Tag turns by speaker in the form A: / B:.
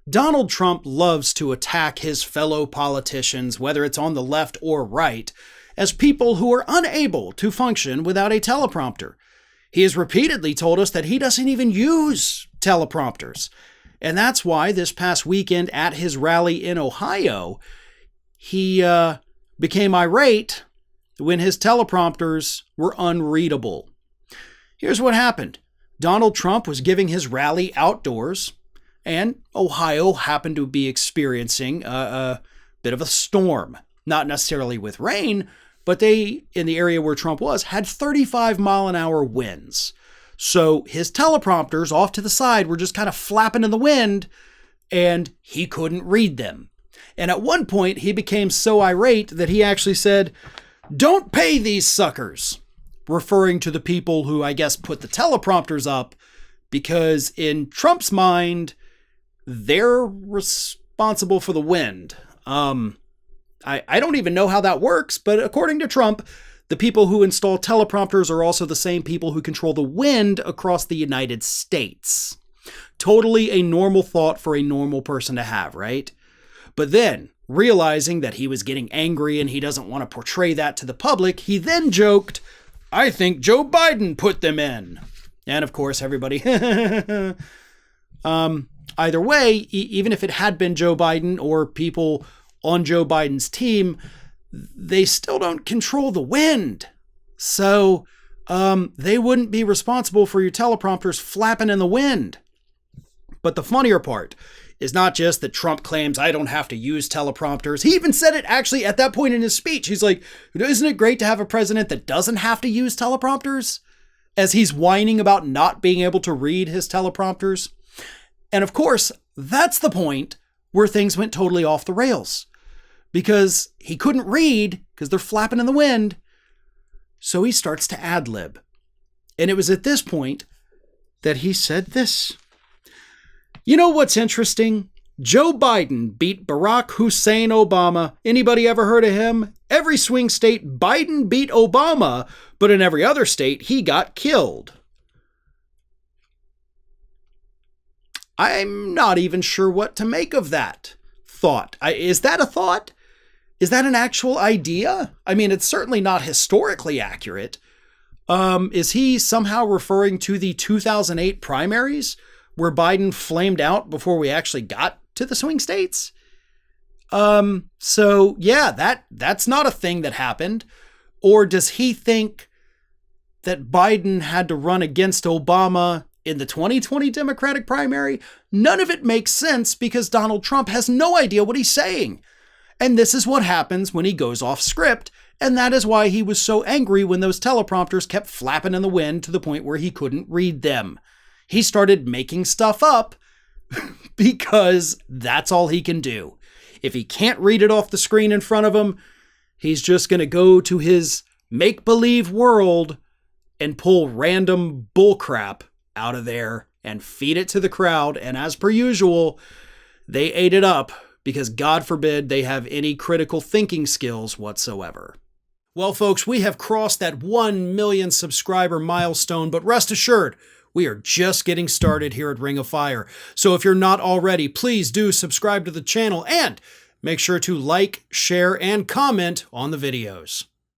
A: Donald Trump loves to attack his fellow politicians, whether it's on the left or right, as people who are unable to function without a teleprompter. He has repeatedly told us that he doesn't even use teleprompters. And that's why this past weekend at his rally in Ohio, he became irate when his teleprompters were unreadable. Here's what happened. Donald Trump was giving his rally outdoors, and Ohio happened to be experiencing a bit of a storm. Not necessarily with rain, but they, in the area where Trump was, had 35-mile-an-hour winds. So his teleprompters off to the side were just kind of flapping in the wind, and he couldn't read them. And at one point, he became so irate that he actually said, "Don't pay these suckers," referring to the people who, I guess, put the teleprompters up, because in Trump's mind, they're responsible for the wind. I don't even know how that works, but according to Trump, the people who install teleprompters are also the same people who control the wind across the United States. Totally a normal thought for a normal person to have, right? But then, realizing that he was getting angry and he doesn't want to portray that to the public, he then joked, "I think Joe Biden put them in." And of course, everybody, either way, even if it had been Joe Biden or people on Joe Biden's team, they still don't control the wind. So they wouldn't be responsible for your teleprompters flapping in the wind. But the funnier part is not just that Trump claims I don't have to use teleprompters. He even said it actually at that point in his speech. He's like, "Isn't it great to have a president that doesn't have to use teleprompters?" As he's whining about not being able to read his teleprompters. And of course, that's the point where things went totally off the rails, because he couldn't read because they're flapping in the wind. So he starts to ad-lib. And it was at this point that he said this. "You know what's interesting? Joe Biden beat Barack Hussein Obama. Anybody ever heard of him? Every swing state, Biden beat Obama, but in every other state, he got killed." I'm not even sure what to make of that thought. Is that a thought? Is that an actual idea? I mean, it's certainly not historically accurate. Is he somehow referring to the 2008 primaries where Biden flamed out before we actually got to the swing states? So yeah, that's not a thing that happened. Or does he think that Biden had to run against Obama in the 2020 Democratic primary? None of it makes sense because Donald Trump has no idea what he's saying. And this is what happens when he goes off script. And that is why he was so angry when those teleprompters kept flapping in the wind to the point where he couldn't read them. He started making stuff up because that's all he can do. If he can't read it off the screen in front of him, he's just going to go to his make-believe world and pull random bullcrap out of there and feed it to the crowd. And as per usual, they ate it up because God forbid they have any critical thinking skills whatsoever. Well, folks, we have crossed that 1 million subscriber milestone, but rest assured, we are just getting started here at Ring of Fire. So if you're not already, please do subscribe to the channel and make sure to like, share, and comment on the videos.